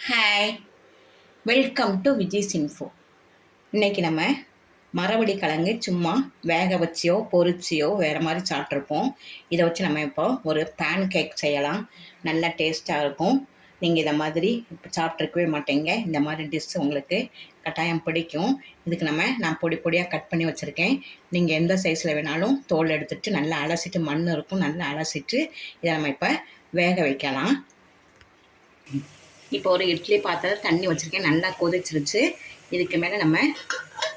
Hi, welcome to Vijay's info. இன்றைக்கி நம்ம மரவள்ளி கிழங்கு சும்மா வேக வச்சியோ பொரிச்சியோ வேறு மாதிரி சாப்பிட்ருப்போம். இதை வச்சு நம்ம இப்போ ஒரு பேன் கேக் செய்யலாம். நல்ல டேஸ்ட்டாக இருக்கும். நீங்கள் இதை மாதிரி இப்போ சாப்பிட்ருக்கவே மாட்டீங்க. இந்த மாதிரி டிஷ் உங்களுக்கு கட்டாயம் பிடிக்கும். இதுக்கு நான் பொடி பொடியாக கட் பண்ணி வச்சுருக்கேன். நீங்கள் எந்த சைஸில் வேணாலும் தோல் எடுத்துகிட்டு நல்லா அலசிட்டு, மண் இருக்கும் நல்லா அலசிட்டு இதை நம்ம இப்போ வேக வைக்கலாம். இப்போ ஒரு இட்லி பாத்திரம் தண்ணி வச்சுருக்கேன், நல்லா கொதிச்சிருச்சு. இதுக்கு மேலே நம்ம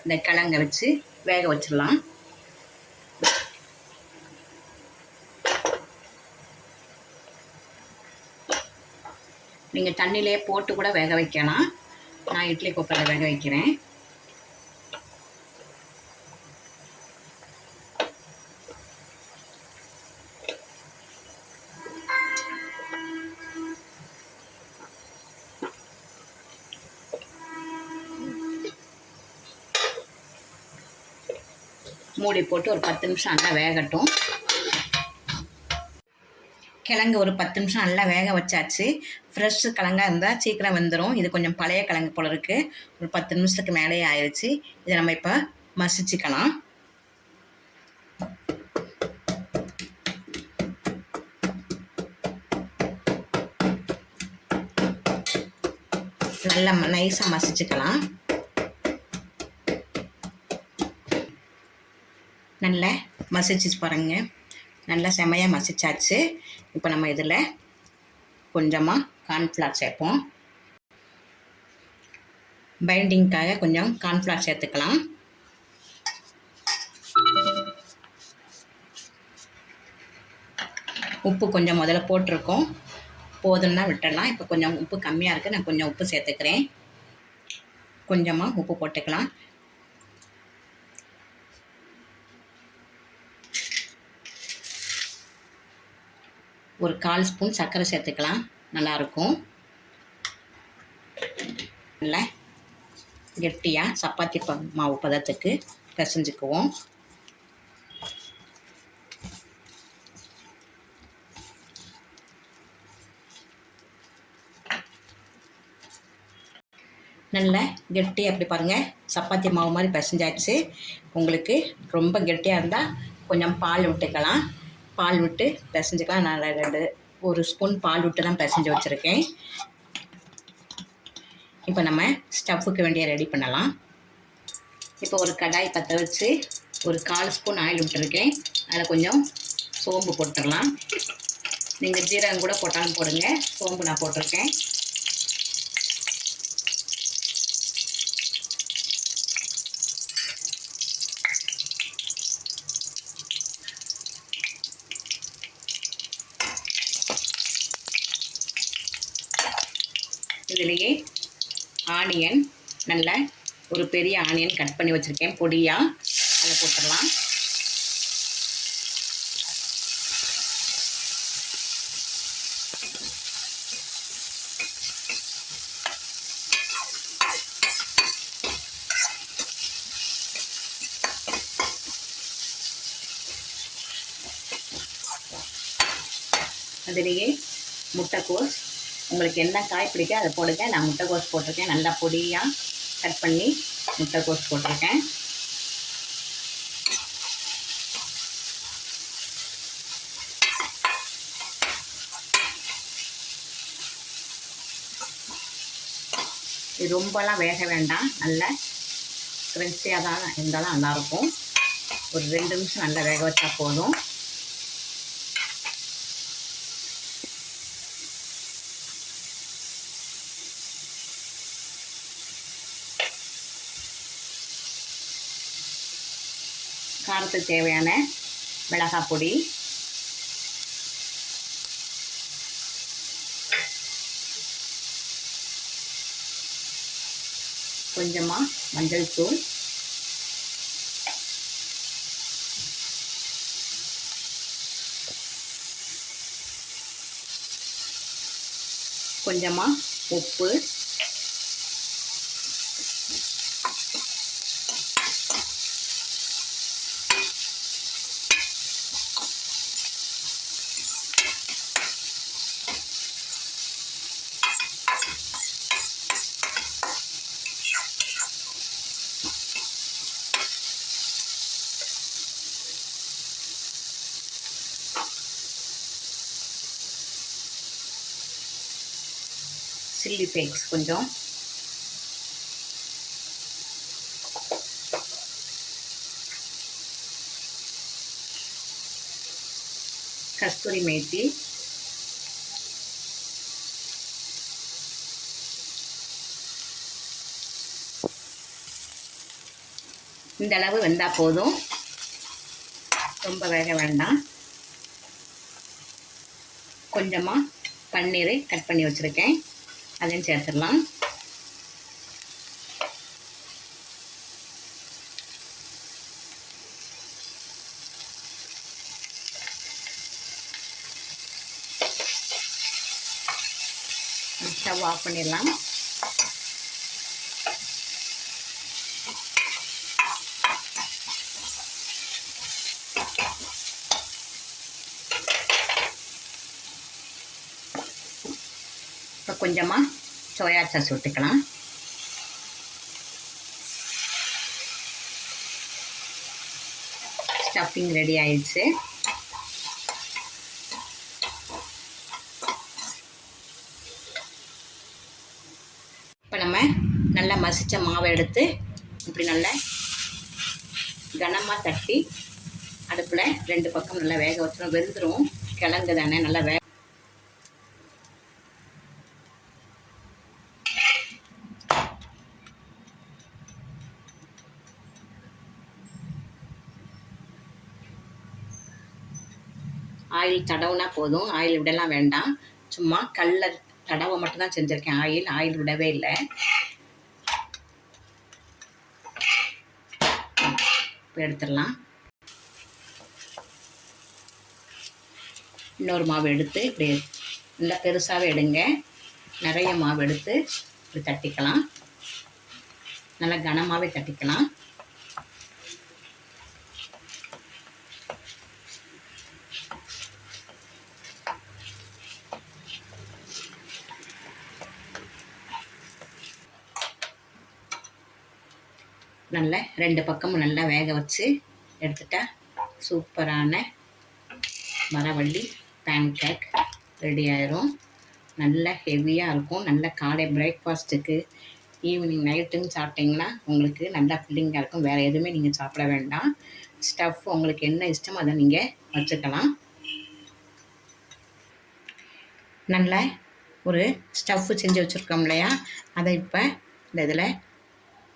இந்த கிழங்கை வச்சு வேக வச்சிடலாம். நீங்கள் தண்ணியிலே போட்டு கூட வேக வைக்கலாம். நான் இட்லி குக்கரில் வேக வைக்கிறேன். மூடி போட்டு ஒரு 10 நிமிஷம் நல்லா வேகட்டும். கிழங்கு ஒரு 10 நிமிஷம் நல்லா வேக வச்சாச்சு. ஃப்ரெஷ்ஷு கிழங்காக இருந்தால் சீக்கிரம் வெந்துடும். இது கொஞ்சம் பழைய கிழங்கு போல இருக்குது. ஒரு 10 நிமிஷத்துக்கு மேலே ஆயிடுச்சு. இதை நம்ம இப்போ மசிச்சுக்கலாம். நல்லா நைஸாக மசிச்சுக்கலாம். நல்லா மசிச்சு பாருங்க, நல்லா செமையாக மசிச்சாச்சு. இப்போ நம்ம இதில் கொஞ்சமாக கார்ன்ஃப்ளவர் சேர்ப்போம். பைண்டிங்காக கொஞ்சம் கார்ன்ஃப்ளவர் சேர்த்துக்கலாம். உப்பு கொஞ்சம் முதல்ல போட்டிருக்கோம், போதும்னா விட்டுடலாம். இப்போ கொஞ்சம் உப்பு கம்மியாக இருக்குது, நான் கொஞ்சம் உப்பு சேர்த்துக்கிறேன். கொஞ்சமாக உப்பு போட்டுக்கலாம். ஒரு 1/4 ஸ்பூன் சர்க்கரை சேர்த்துக்கலாம், நல்லாயிருக்கும். நல்லா கெட்டியாக சப்பாத்தி மாவு பதத்துக்கு பிசைஞ்சுக்குவோம். நல்லா கெட்டியாக அப்படி பாருங்கள், சப்பாத்தி மாவு மாதிரி பிசைஞ்சாச்சு. உங்களுக்கு ரொம்ப கெட்டியாக இருந்தால் கொஞ்சம் பால் விட்டுக்கலாம். பால் விட்டு பிசைஞ்சிக்கலாம். நான் 1 ஸ்பூன் பால் விட்டு தான் பிசைஞ்சு வச்சுருக்கேன். இப்போ நம்ம ஸ்டஃப்புக்கு வேண்டிய ரெடி பண்ணலாம். இப்போ ஒரு கடாய் பற்ற வச்சு ஒரு 1/4 ஸ்பூன் ஆயில் விட்டுருக்கேன். அதில் கொஞ்சம் சோம்பு போட்டுடலாம். நீங்கள் ஜீரகம் கூட போட்டாலும் போடுங்க, சோம்பு நான் போட்டிருக்கேன். இதிலேயே ஆனியன், நல்ல ஒரு பெரிய ஆனியன் கட் பண்ணி வச்சுருக்கேன் பொடியாக, அதை போட்டுடலாம். அதிலேயே முட்டைக்கோஸ், உங்களுக்கு என்ன காய் பிடிக்கும் அதை போடுங்க. நான் முட்டைக்கோஸ் போட்டிருக்கேன், நல்லா பொடியாக கட் பண்ணி முட்டைக்கோஸ் போட்டிருக்கேன். இது ரொம்பலாம் வேக வேண்டாம், நல்ல கிரன்ச்சியாக தான் இருந்தாலும் நல்லாயிருக்கும். ஒரு 2 நிமிஷம் நல்லா வேக வச்சா போதும். காரத்துக்கு தேவையான மிளகாய் பொடி, கொஞ்சமாக மஞ்சள் தூள், கொஞ்சமாக உப்பு, சில்லி ஃப்ளேக்ஸ் கொஞ்சம், கஸ்தூரி மேத்தி, இந்த அளவு வெந்தால் போதும், ரொம்ப வேக வேண்டாம். கொஞ்சமாக பன்னீர் கட் பண்ணி வச்சுருக்கேன், அதையும் சேர்த்துடலாம். ஸ்டவ் ஆஃப் பண்ணிடலாம். இப்போ கொஞ்சமாக சோயா சாஸ் விட்டுக்கலாம். ஸ்டஃபிங் ரெடி ஆயிடுச்சு. இப்போ நம்ம நல்லா மசித்த மாவை எடுத்து இப்படி நல்லா கனமாக தட்டி அடுப்பில் 2 பக்கம் நல்லா வேக வச்சிடும். வெந்துடும், கிழங்கு தானே, நல்லா ஆயில் தடவுனா போதும், ஆயில் விடலாம் வேண்டாம். சும்மா கல்ல தடவை மட்டும்தான் செஞ்சுருக்கேன், ஆயில் விடவே இல்லை. இப்போ எடுத்துடலாம். இன்னொரு மாவு எடுத்து இப்படி நல்லா பெருசாகவே எடுங்க. நிறைய மாவு எடுத்து இப்படி தட்டிக்கலாம், நல்லா கனமாகவே தட்டிக்கலாம். நல்லா 2 பக்கமும் நல்லா வேக வச்சு எடுத்துட்டா சூப்பரான மரவள்ளி பேன் கேக் ரெடி ஆயிரும். நல்லா ஹெவியாக இருக்கும். நல்ல காலை பிரேக்ஃபாஸ்ட்டுக்கு, ஈவினிங் நைட்டுன்னு சாப்பிட்டிங்கன்னா உங்களுக்கு நல்லா ஃபில்லிங்காக இருக்கும். வேறு எதுவுமே நீங்கள் சாப்பிட வேண்டாம். ஸ்டஃப் உங்களுக்கு என்ன இஷ்டமோ அதை நீங்கள் வச்சுக்கலாம். நல்லா ஒரு ஸ்டஃப்பு செஞ்சு வச்சுருக்கோம் இல்லையா, அதை இப்போ இந்த இதில்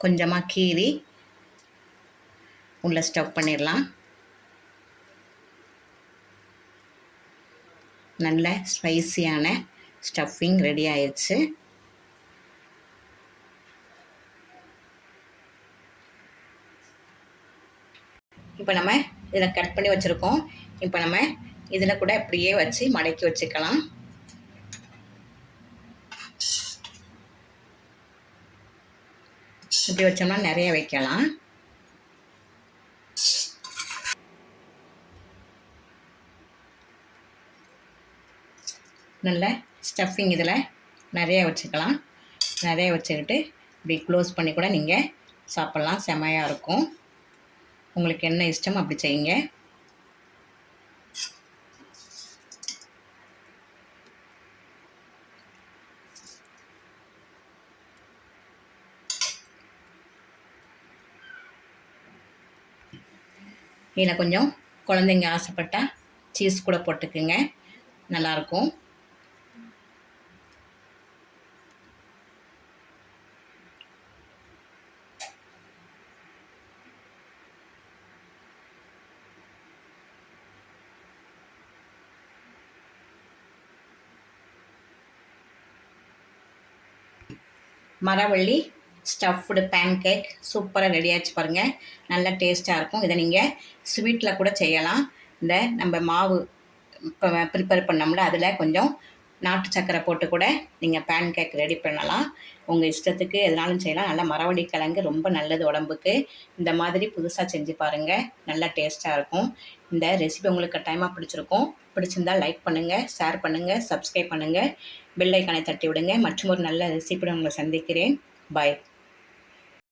கொஞ்சமாக கீறி உள்ளே ஸ்டஃப் பண்ணிடலாம். நல்ல ஸ்பைசியான ஸ்டஃபிங் ரெடி ஆயிடுச்சு. இப்போ நம்ம இதில் கட் பண்ணி வச்சுருக்கோம். இப்போ நம்ம இதில் கூட இப்படியே வச்சு மடக்கி வச்சுக்கலாம். இப்படி வச்சோம்னா நிறைய வைக்கலாம். நல்ல ஸ்டஃபிங் இதில் நிறைய வச்சுக்கலாம். நிறைய வச்சுக்கிட்டு இப்படி க்ளோஸ் பண்ணி கூட நீங்கள் சாப்பிட்லாம், செமையாக இருக்கும். உங்களுக்கு என்ன இஷ்டமோ அப்படி செய்யுங்க. இதில் கொஞ்சம் குழந்தைங்க ஆசைப்பட்டால் சீஸ் கூட போட்டுக்குங்க, நல்லாயிருக்கும். மரவள்ளி ஸ்டஃப்டு பேன் கேக் சூப்பராக ரெடி ஆச்சு பாருங்கள். நல்லா டேஸ்ட்டாக இருக்கும். இதை நீங்கள் ஸ்வீட்டில் கூட செய்யலாம். இந்த நம்ம மாவு இப்போ ப்ரிப்பேர் பண்ணோம்ல, அதில் கொஞ்சம் நாட்டு சக்கரை போட்டு கூட நீங்கள் பேன் கேக் ரெடி பண்ணலாம். உங்கள் இஷ்டத்துக்கு எதுனாலும் செய்யலாம். நல்லா மரவள்ளி கிழங்கு ரொம்ப நல்லது உடம்புக்கு. இந்த மாதிரி புதுசாக செஞ்சு பாருங்கள், நல்லா டேஸ்ட்டாக இருக்கும். இந்த ரெசிபி உங்களுக்கு கட்டாயமாக பிடிச்சிருக்கும். பிடிச்சிருந்தால் லைக் பண்ணுங்கள், ஷேர் பண்ணுங்கள், சப்ஸ்கிரைப் பண்ணுங்கள், பெல் ஐக்கானை தட்டி விடுங்க. மற்றும் ஒரு நல்ல ரெசிபியுடன் உங்களை சந்திக்கிறேன். பாய்.